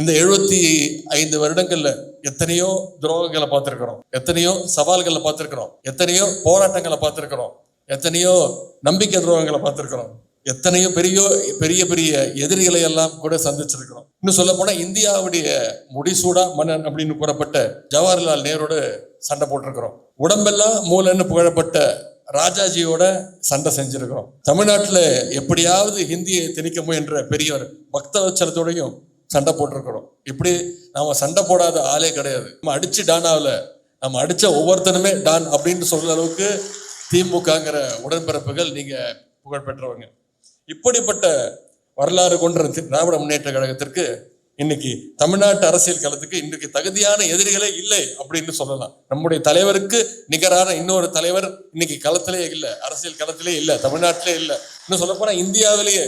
இந்த 75 வருடங்கள்ல எத்தனையோ துரோகங்களை பார்த்திருக்கிறோம், எத்தனையோ சவால்களை பார்த்திருக்கிறோம், எத்தனையோ போராட்டங்களை பார்த்திருக்கிறோம், எத்தனையோ நம்பிக்கை துரோகங்களை பார்த்திருக்கிறோம், எத்தனையோ பெரிய பெரிய பெரிய எதிரிகளை எல்லாம் கூட சந்திச்சிருக்கிறோம். இன்னும் சொல்ல போனா இந்தியாவுடைய முடிசூடா மன்னன் அப்படின்னு கூறப்பட்ட ஜவஹர்லால் நேரோட சண்டை போட்டிருக்கிறோம். உடம்பெல்லாம் மூலன்னு புகழப்பட்ட ராஜாஜியோட சண்டை செஞ்சிருக்கிறோம். தமிழ்நாட்டில் எப்படியாவது ஹிந்தியை திணிக்க முயன்ற பெரியவர் பக்தவச்சலத்தோடையும் சண்டை போட்டிருக்கிறோம். இப்படி நாம சண்டை போடாத ஆளே கிடையாது. நம்ம அடிச்சு டானாவில் நம்ம அடிச்ச ஒவ்வொருத்தனுமே டான் அப்படின்னு சொல்ற அளவுக்கு திமுகங்கிற உடன்பிறப்புகள் நீங்க புகழ் பெற்றவங்க. இப்படிப்பட்ட வரலாறு கொண்ட திராவிட முன்னேற்ற கழகத்திற்கு இன்னைக்கு தமிழ்நாட்டு அரசியல் களத்துக்கு இன்றைக்கு தகுதியான எதிரிகளே இல்லை அப்படின்னு சொல்லலாம். நம்முடைய தலைவருக்கு நிகரான இன்னொரு தலைவர் இன்னைக்கு களத்திலே இல்லை, அரசியல் களத்திலே இல்லை, தமிழ்நாட்டிலே இல்லை. இன்னும் சொல்ல போனா இந்தியாவிலேயே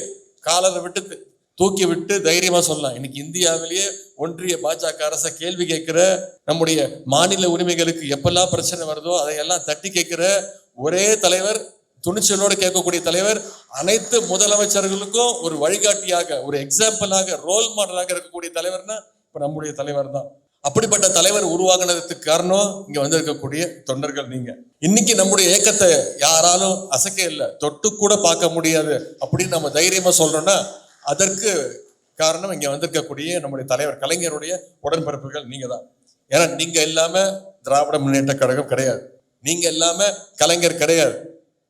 காலரை விட்டு தூக்கி விட்டு தைரியமா சொல்லலாம். இன்னைக்கு இந்தியாவிலேயே ஒன்றிய பாஜக அரசை கேள்வி கேட்கிற, நம்முடைய மாநில உரிமைகளுக்கு எப்பெல்லாம் பிரச்சனை வருதோ அதையெல்லாம் தட்டி கேட்கிற ஒரே தலைவர், துணிச்சலோடு கேட்கக்கூடிய தலைவர், அனைத்து முதலமைச்சர்களுக்கும் ஒரு வழிகாட்டியாக, ஒரு எக்ஸாம்பிளாக, ரோல் மாடலாக இருக்கக்கூடிய தலைவர்னா இப்ப நம்முடைய தலைவர் தான். அப்படிப்பட்ட தலைவர் உருவாகினதுக்கு காரணம் இங்க வந்திருக்கக்கூடிய தொண்டர்கள். நீங்க இன்னைக்கு நம்முடைய இயக்கத்தை யாராலும் அசைக்க இல்லை, தொட்டு கூட பார்க்க முடியாது அப்படின்னு நம்ம தைரியமா சொல்றோம்னா அதற்கு காரணம் இங்க வந்திருக்கக்கூடிய நம்முடைய தலைவர் கலைஞருடைய உடன்பிறப்புகள் நீங்க தான். ஏன்னா நீங்க இல்லாம திராவிட முன்னேற்ற கழகம் கிடையாது, நீங்க இல்லாம கலைஞர் கிடையாது,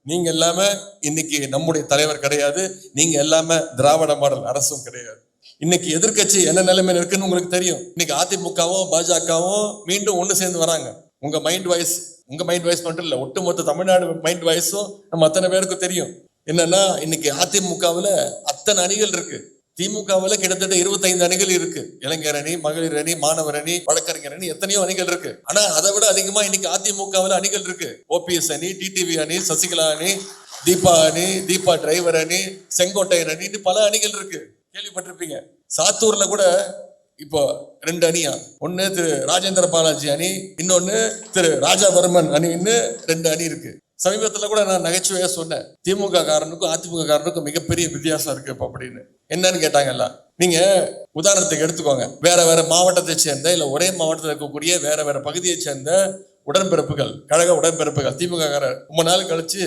நீங்க இல்லாம இன்னைக்கு நம்முடைய தலைவர் கிடையாது, நீங்க இல்லாம திராவிட மாடல் அரசும் கிடையாது. இன்னைக்கு எதிர்கட்சி என்ன நிலைமையில இருக்குன்னு உங்களுக்கு தெரியும். இன்னைக்கு அதிமுகவும் பாஜகவும் மீண்டும் ஒண்ணு சேர்ந்து வராங்க. உங்க மைண்ட் வாய்ஸ் மட்டும் இல்ல, ஒட்டுமொத்த தமிழ்நாடு மைண்ட் வாய்ஸும் நம்ம அத்தனை பேருக்கும் தெரியும். என்னன்னா இன்னைக்கு அதிமுகவுல அத்தனை அணிகள் இருக்கு, திமுகவுல கிட்டத்தட்ட 25 அணிகள் இருக்கு. இளைஞர் அணி, மகளிர் அணி, மாணவர் அணி, வழக்கறிஞர் அணி, எத்தனையோ அணிகள் இருக்கு. ஆனா அதை விட அதிகமா இன்னைக்கு அதிமுகவுல அணிகள் இருக்கு. ஓபிஎஸ் அணி, டிடிவி அணி, சசிகலா அணி, தீபா அணி, தீபா டிரைவர் அணி, செங்கோட்டையன் அணி, பல அணிகள் இருக்கு. கேள்விப்பட்டிருப்பீங்க. சாத்தூர்ல கூட இப்போ 2 அணியா, ஒன்னு திரு ராஜேந்திர பாலாஜி அணி, இன்னொன்னு திரு ராஜாவர்மன் அணின்னு 2 அணி இருக்கு. சமீபத்துல கூட நான் நகைச்சுவையா சொன்னேன், திமுக காரனுக்கும் அதிமுக காரனுக்கும் மிகப்பெரிய வித்தியாசம் இருக்கு இப்ப அப்படின்னு. என்னன்னு கேட்டாங்கல்ல, நீங்க உதாரணத்துக்கு எடுத்துக்கோங்க, வேற வேற மாவட்டத்தை சேர்ந்த இல்ல ஒரே மாவட்டத்தில் இருக்கக்கூடிய வேற வேற பகுதியை சேர்ந்த உடன்பிறப்புகள், கழக உடன்பிறப்புகள், திமுக காரர் ரொம்ப நாள் கழிச்சு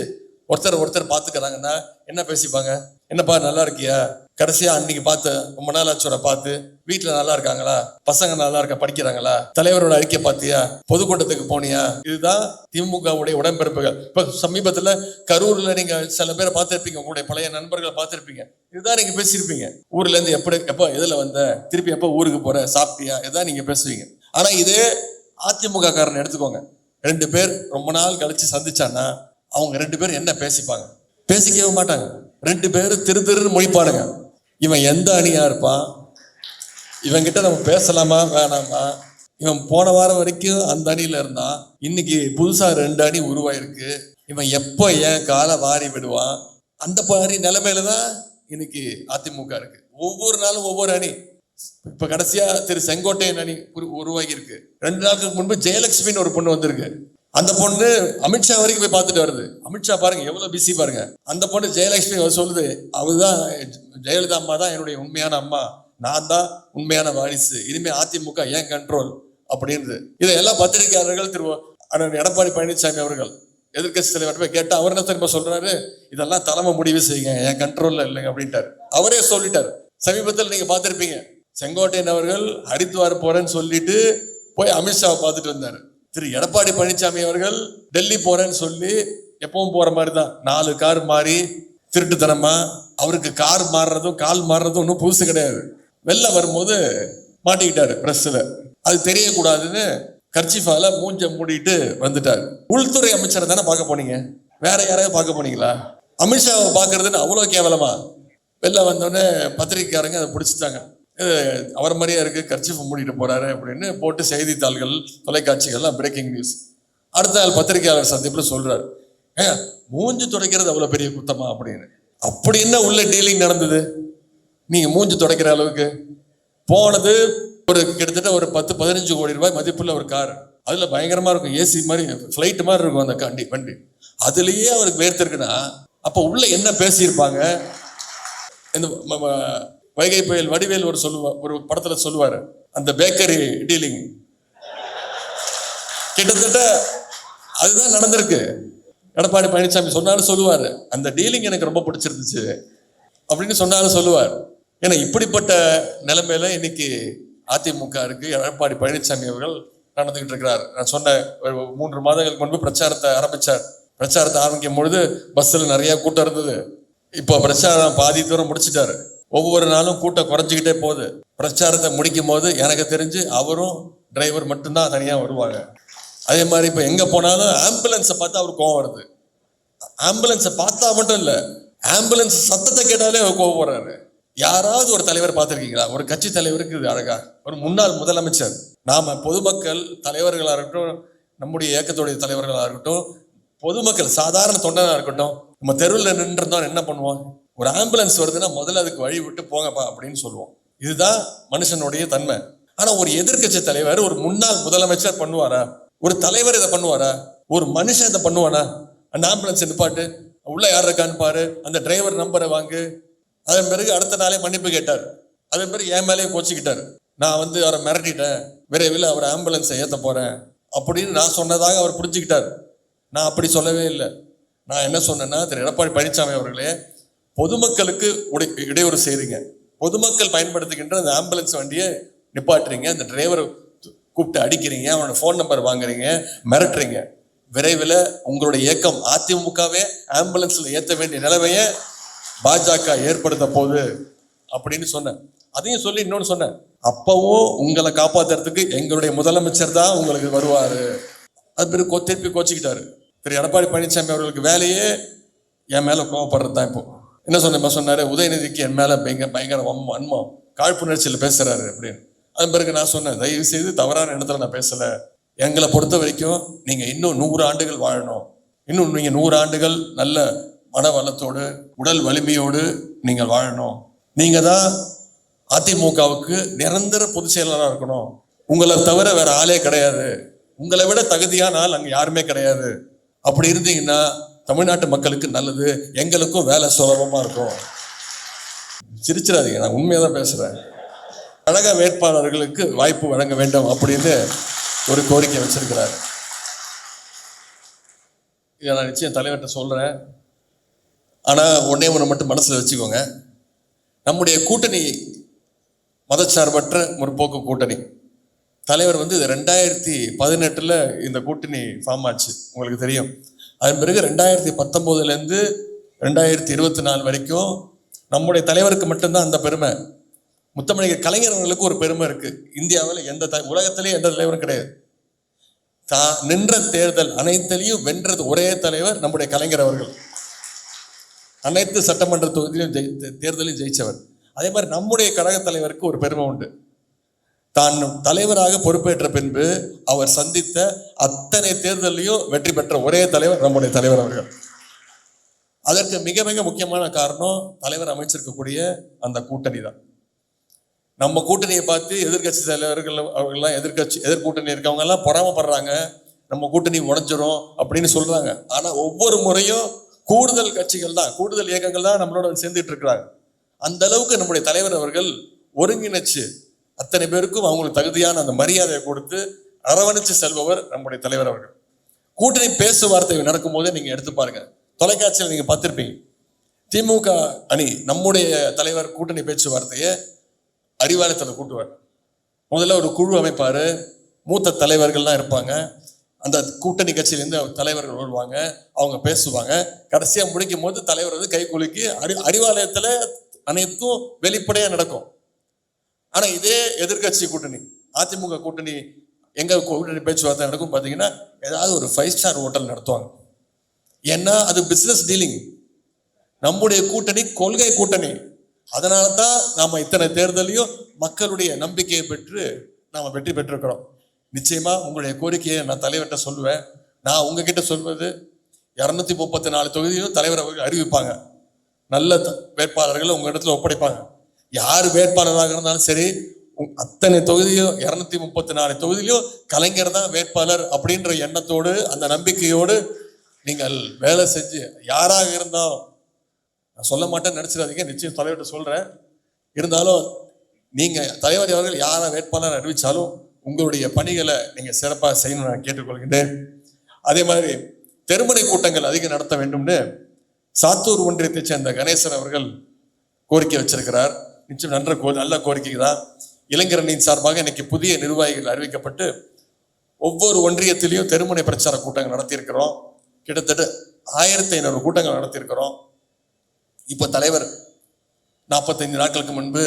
ஒருத்தர் பார்த்துக்கிறாங்கன்னா என்ன பேசிப்பாங்க? என்னப்பா நல்லா இருக்கியா, கடைசியா அன்னைக்கு பார்த்து ரொம்ப நாள் ஆச்சோட பார்த்து வீட்டுல நல்லா இருக்காங்களா, பசங்க நல்லா இருக்கா, படிக்கிறாங்களா, தலைவரோட அறிக்கை பார்த்தியா, பொதுக்கூட்டத்துக்கு போனியா? இதுதான் திமுகவுடைய உடன்பிறப்புகள். இப்ப சமீபத்துல கரூர்ல நீங்க சில பேரை பார்த்திருப்பீங்க, உங்களுடைய பழைய நண்பர்களை பார்த்திருப்பீங்க. இதுதான் நீங்க பேசியிருப்பீங்க. ஊர்ல இருந்து எப்ப எதுல வந்த, திருப்பி எப்ப ஊருக்கு போற, சாப்பிட்டியா, இதுதான் நீங்க பேசுவீங்க. ஆனா இதே அதிமுக காரன் எடுத்துக்கோங்க, 2 பேர் ரொம்ப நாள் கழிச்சு சந்திச்சான்னா அவங்க 2 பேரும் என்ன பேசிப்பாங்க? பேசிக்கவே மாட்டாங்க. 2 பேரும் திரு மொழிப்பாடுங்க. இவன் எந்த அணியா இருப்பான், இவன் கிட்ட நம்ம பேசலாமா வேணாமா, இவன் போன வாரம் வரைக்கும் அந்த அணியில இருந்தான், இன்னைக்கு புதுசா 2 அணி உருவாயிருக்கு, இவன் எப்போ ஏன் காலை வாரி விடுவான், அந்த மாதிரி நிலைமையில தான் இன்னைக்கு அதிமுக இருக்கு. ஒவ்வொரு நாளும் ஒவ்வொரு அணி. இப்ப கடைசியா திரு செங்கோட்டையன் அணி உருவாகி இருக்கு. 2 நாளுக்கு முன்பு ஜெயலட்சுமின்னு ஒரு பொண்ணு வந்திருக்கு. அந்த பொண்ணு அமித்ஷா வரைக்கும் போய் பார்த்துட்டு வருது. அமித்ஷா பாருங்க எவ்வளவு பிஸி பாருங்க. அந்த பொண்ணு ஜெயலட்சுமி சொல்லுது, அவதான் ஜெயலலிதா அம்மா தான் என்னுடைய உண்மையான அம்மா, நான் தான் உண்மையான வாரிசு, இனிமே அதிமுக ஏன் கண்ட்ரோல் அப்படின்னு. இதையெல்லாம் பத்திரிகையாளர்கள் திரு எடப்பாடி பழனிசாமி அவர்கள் எதிர்கட்சி தலைவர் போய் கேட்டா அவர் என்ன திரும்ப சொல்றாரு, இதெல்லாம் தலைமை முடிவு செய்யுங்க, என் கண்ட்ரோல்ல இல்லைங்க அப்படின்ட்டாரு. அவரே சொல்லிட்டாரு. சமீபத்தில் நீங்க பார்த்திருப்பீங்க, செங்கோட்டையன் அவர்கள் ஹரித்வார் போறேன்னு சொல்லிட்டு போய் அமித்ஷாவை பார்த்துட்டு வந்தாரு. திரு எடப்பாடி பழனிசாமி அவர்கள் டெல்லி போறேன்னு சொல்லி எப்பவும் போற மாதிரி தான் 4 கார் மாறி திருட்டுத்தனமா, அவருக்கு கார் மாறுறதும் கால் மாறுறதும் ஒன்றும் புதுசு கிடையாது. வெளில வரும்போது மாட்டிக்கிட்டாரு பிரஸ்ல, அது தெரியக்கூடாதுன்னு கர்ச்சிஃபால மூஞ்ச மூடிட்டு வந்துட்டாரு. உள்துறை அமைச்சரை தானே பார்க்க போனீங்க, வேற யாரையும் பார்க்க போனீங்களா? அமித்ஷாவை பார்க்கறதுன்னு அவ்வளோ கேவலமா? வெளில வந்தோடனே பத்திரிகைக்காரங்க அதை பிடிச்சிட்டாங்க. அவர் மாதிரியா இருக்கு, கர்ச்சிஃபை மூடிட்டு போறாரு அப்படின்னு போட்டு செய்தித்தாள்கள், தொலைக்காட்சிகள்லாம் பிரேக்கிங் நியூஸ். அடுத்த நாள் பத்திரிகையாளர் சந்திப்புல சொல்றாரு, மூஞ்சி துடைக்கிறது அவ்வளவு பெரிய குத்தமா அப்படின்னு. அப்படி என்ன உள்ள டீலிங் நடந்தது? நீங்க மூஞ்சி துடைக்கிற அளவுக்கு போனது ஒரு கிட்டத்தட்ட ஒரு 10-15 கோடி ரூபாய் மதிப்புள்ள ஒரு கார். அதுல பயங்கரமா இருக்கும், ஏசி மாதிரி ஃபிளைட் மாதிரி இருக்கும் அந்த வண்டி. அதுலயே அவருக்கு வேர்த்திருக்குன்னா அப்ப உள்ள என்ன பேசியிருப்பாங்க? இந்த வைகை புயல் வடிவேல் ஒரு படத்துல சொல்லுவாரு, அந்த பேக்கரி டீலிங் கிட்டத்தட்ட அதுதான் நடந்திருக்கு. எடப்பாடி பழனிசாமி சொன்னாலும் சொல்லுவாரு, அந்த டீலிங் எனக்கு ரொம்ப பிடிச்சிருந்துச்சு அப்படின்னு சொன்னாலும் சொல்லுவார். ஏன்னா இப்படிப்பட்ட நிலைமையில இன்னைக்கு அதிமுக இருக்கு. எடப்பாடி பழனிசாமி அவர்கள் நடந்துகிட்டு இருக்கிறார். நான் சொன்ன 3 மாதங்களுக்கு முன்பு பிரச்சாரத்தை ஆரம்பிச்சார். பிரச்சாரத்தை ஆரம்பிக்கும் பொழுது பஸ்ல நிறைய கூட்டம் இருந்தது. இப்போ பிரச்சாரம் பாதி தூரம் முடிச்சிட்டாரு. ஒவ்வொரு நாளும் கூட்டம் குறைஞ்சிக்கிட்டே போகுது. பிரச்சாரத்தை முடிக்கும் போது எனக்கு தெரிஞ்சு அவரும் டிரைவர் மட்டும்தான் தனியா வருவாங்க. அதே மாதிரி இப்போ எங்க போனாலும் ஆம்புலன்ஸை பார்த்தா அவருக்கு கோவம் வருது. ஆம்புலன்ஸை பார்த்தா மட்டும் இல்லை, ஆம்புலன்ஸ் சத்தத்தை கேட்டாலே அவர் கோவம் வர்றாரு. யாராவது ஒரு தலைவர் பார்த்துருக்கீங்களா? ஒரு கட்சி தலைவருக்கு இது அழகா, ஒரு முன்னாள் முதலமைச்சர். நாம பொதுமக்கள் தலைவர்களாக இருக்கட்டும், நம்முடைய இயக்கத்துடைய தலைவர்களாக இருக்கட்டும், பொதுமக்கள் சாதாரண தொண்டனாக இருக்கட்டும், நம்ம தெருவில் நின்றுருந்தோம் என்ன பண்ணுவோம்? ஒரு ஆம்புலன்ஸ் வருதுன்னா முதல்ல அதுக்கு வழி விட்டு போங்கப்பா அப்படின்னு சொல்லுவோம். இதுதான் மனுஷனுடைய தன்மை. ஆனா ஒரு எதிர்கட்சி தலைவர், ஒரு முன்னாள் முதலமைச்சர் பண்ணுவாரா? ஒரு தலைவர் இதை பண்ணுவாரா? ஒரு மனுஷன் இதை பண்ணுவானா? அந்த ஆம்புலன்ஸ் நிப்பாட்டு, உள்ள யார் இருக்கான்னு பாரு, அந்த டிரைவர் நம்பரை வாங்கு. அதன் பிறகு அடுத்த நாளே மன்னிப்பு கேட்டார். அதன் பிறகு என் மேலேயே கோச்சிக்கிட்டார். நான் அவரை மிரட்டிட்டேன், விரைவில் அவர் ஆம்புலன்ஸை ஏற்ற போறேன் அப்படின்னு நான் சொன்னதாக அவர் புரிஞ்சுக்கிட்டார். நான் அப்படி சொல்லவே இல்லை. நான் என்ன சொன்னேன்னா, திரு எடப்பாடி பழனிசாமி அவர்களே, பொதுமக்களுக்கு இடையூறு செய்றீங்க, பொதுமக்கள் பயன்படுத்துகின்ற அந்த ஆம்புலன்ஸ் வண்டியை நிப்பாட்டுறீங்க, அந்த டிரைவரை கூப்பிட்டு அடிக்கிறீங்க, அவனோட ஃபோன் நம்பர் வாங்குறீங்க, மிரட்டுறீங்க. விரைவில் உங்களுடைய இயக்கம் அதிமுகவே ஆம்புலன்ஸ்ல ஏற்ற வேண்டிய நிலைமையை பாஜக ஏற்படுத்த போகுது அப்படின்னு சொன்னேன். அதையும் சொல்லி இன்னொன்னு சொன்னேன், அப்பவும் உங்களை காப்பாத்துறதுக்கு எங்களுடைய முதலமைச்சர் தான் உங்களுக்கு வருவாரு. அது பிறகு திருப்பி கோச்சிக்கிட்டாரு. திரு எடப்பாடி பழனிசாமி அவர்களுக்கு வேலையே என் மேல கோவப்படுறது தான். இப்போ என்ன சொன்னாரு, உதயநிதிக்கு என் மேல பயங்கர வன்மம், காழ்ப்புணர்ச்சியில் பேசுறாரு அப்படின்னு. அதன் பிறகு நான் சொன்னேன், தயவு செய்து தவறான இடத்துல நான் பேசல. எங்களை பொறுத்த வரைக்கும் நீங்க இன்னும் 100 ஆண்டுகள் வாழணும், இன்னும் நீங்க 100 ஆண்டுகள் நல்ல மன வளத்தோடு உடல் வலிமையோடு நீங்கள் வாழணும். நீங்க தான் அதிமுகவுக்கு நிரந்தர பொதுச் செயலாளராக இருக்கணும். உங்களை தவிர வேற ஆளே கிடையாது, உங்களை விட தகுதியான ஆள் அங்க யாருமே கிடையாது. அப்படி இருந்தீங்கன்னா தமிழ்நாட்டு மக்களுக்கு நல்லது, எங்களுக்கும் வேலை சுலபமா இருக்கும். சிரிச்சிடாதீங்க, நான் உண்மையாக தான் பேசுறேன். கழக வேட்பாளர்களுக்கு வாய்ப்பு வழங்க வேண்டும் அப்படின்னு ஒரு கோரிக்கை வச்சிருக்கிறார். இதை நான் நிச்சயம் தலைவர்கிட்ட சொல்றேன். ஆனா ஒண்ணு மட்டும் மனசுல வச்சுக்கோங்க, நம்முடைய கூட்டணி மதச்சார்பற்ற முற்போக்கு கூட்டணி. தலைவர் 2018 இந்த கூட்டணி ஃபார்ம் ஆச்சு, உங்களுக்கு தெரியும். அதன் பிறகு 2019 2024 வரைக்கும் நம்முடைய தலைவருக்கு மட்டும்தான் அந்த பெருமை. முத்தமிழர் கலைஞர் அவர்களுக்கு ஒரு பெருமை இருக்கு. இந்தியாவில் உலகத்திலேயே எந்த தலைவரும் கிடையாது. நின்ற தேர்தல் அனைத்திலையும் வென்றது ஒரே தலைவர் நம்முடைய கலைஞர் அவர்கள். அனைத்து சட்டமன்ற தொகுதியிலும் தேர்தலையும் ஜெயிச்சவர். அதே மாதிரி நம்முடைய கழக தலைவருக்கு ஒரு பெருமை உண்டு. தான் தலைவராக பொறுப்பேற்ற பின்பு அவர் சந்தித்த அத்தனை தேர்தலையும் வெற்றி பெற்ற ஒரே தலைவர் நம்முடைய தலைவர் அவர்கள். அதற்கு மிக மிக முக்கியமான காரணம் தலைவர் அமைச்சிருக்கக்கூடிய அந்த கூட்டணி தான். நம்ம கூட்டணியை பார்த்து எதிர்கட்சி தலைவர்கள் அவர்கள்லாம் எதிர்கூட்டணி இருக்கவங்க எல்லாம் பொறாமப்படுறாங்க, நம்ம கூட்டணி உடைஞ்சிரும் அப்படின்னு சொல்றாங்க. ஆனா ஒவ்வொரு முறையும் கூடுதல் கட்சிகள் தான், கூடுதல் இயக்கங்கள் தான் நம்மளோட சேர்ந்துட்டு இருக்கிறாங்க. அந்த அளவுக்கு நம்முடைய தலைவர் அவர்கள் ஒருங்கிணைச்சு அத்தனை பேருக்கும் அவங்களுக்கு தகுதியான அந்த மரியாதையை கொடுத்து அரவணைச்சு செல்பவர் நம்முடைய தலைவர் அவர்கள். கூட்டணி பேசு வார்த்தை நடக்கும் போதே நீங்க எடுத்து பாருங்க, தொலைக்காட்சியில் நீங்க பார்த்திருப்பீங்க. திமுக அணி நம்முடைய தலைவர் கூட்டணி பேச்சுவார்த்தையை அறிவாலயத்தில் கூட்டுவார். முதல்ல ஒரு குழு அமைப்பாரு, மூத்த தலைவர்கள்லாம் இருப்பாங்க, அந்த கூட்டணி கட்சியிலேருந்து தலைவர்கள் வருவாங்க, அவங்க பேசுவாங்க. கடைசியா முடிக்கும் போது தலைவர் கை குலுக்கி அறிவாலயத்துல அனைத்தும் வெளிப்படையா நடக்கும். ஆனா இதே எதிர்கட்சி கூட்டணி அதிமுக கூட்டணி எங்க கூட்டணி பேச்சுவார்த்தை நடக்கும் பாத்தீங்கன்னா, ஏதாவது ஒரு 5 ஸ்டார் ஹோட்டல் நடத்துவாங்க. ஏன்னா அது பிசினஸ் டீலிங். நம்முடைய கூட்டணி கொள்கை கூட்டணி. அதனால தான் நாம இத்தனை தேர்தலையும் மக்களுடைய நம்பிக்கையை பெற்று நாம வெற்றி பெற்றிருக்கிறோம். நிச்சயமா உங்களுடைய கோரிக்கையை நான் தலைவர்கிட்ட சொல்லுவேன். நான் உங்ககிட்ட சொல்வது 234 தொகுதியும் தலைவர் அவர்கள் அறிவிப்பாங்க. நல்ல வேட்பாளர்கள் உங்க இடத்துல ஒப்படைப்பாங்க. யார் வேட்பாளராக இருந்தாலும் சரி, அத்தனை தொகுதியும் 234 தொகுதியிலும் கலைஞர் தான் வேட்பாளர் அப்படின்ற எண்ணத்தோடு அந்த நம்பிக்கையோடு நீங்கள் வேலை செஞ்சு யாராக இருந்தாலும், நான் சொல்ல மாட்டேன்னு நினைச்சிடாதீங்க, நிச்சயம் தலைவர்கிட்ட சொல்றேன், இருந்தாலும் நீங்க தலைவர் அவர்கள் யாரை வேட்பாளர் அறிவிச்சாலும் உங்களுடைய பணிகளை நீங்க சிறப்பாக செய்யணும்னு நான் கேட்டுக்கொள்கின்றேன். அதே மாதிரி தெருமுனை கூட்டங்கள் அதிகம் நடத்த வேண்டும்னு சாத்தூர் ஒன்றியத்தை சேர்ந்த கணேசன் அவர்கள் கோரிக்கை வச்சிருக்கிறார். நிச்சயம் நல்ல கோரிக்கை தான். இளைஞரணியின் சார்பாக இன்னைக்கு புதிய நிர்வாகிகள் அறிவிக்கப்பட்டு ஒவ்வொரு ஒன்றியத்திலையும் தெருமுனை பிரச்சார கூட்டங்கள் நடத்தியிருக்கிறோம். கிட்டத்தட்ட 1500 கூட்டங்கள் நடத்தியிருக்கிறோம். இப்போ தலைவர் 45 நாட்களுக்கு முன்பு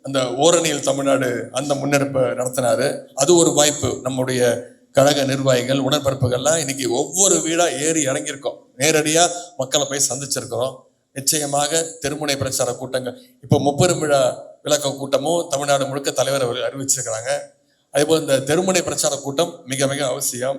அந்த ஓரணியில் தமிழ்நாடு அந்த முன்னெடுப்பை நடத்தினாரு. அது ஒரு வாய்ப்பு. நம்முடைய கழக நிர்வாகிகள் உடன்பிறப்புகள்லாம் இன்னைக்கு ஒவ்வொரு வீடா ஏறி இறங்கியிருக்கோம். நேரடியா மக்களை போய் சந்திச்சிருக்கிறோம். நிச்சயமாக தெருமுனை பிரச்சார கூட்டங்கள் இப்போ 30 விழா விளக்க கூட்டமும் தமிழ்நாடு முழுக்க தலைவர் அவர்கள் அறிவிச்சிருக்கிறாங்க. அதே போல் இந்த தெருமுனை பிரச்சார கூட்டம் மிக மிக அவசியம்.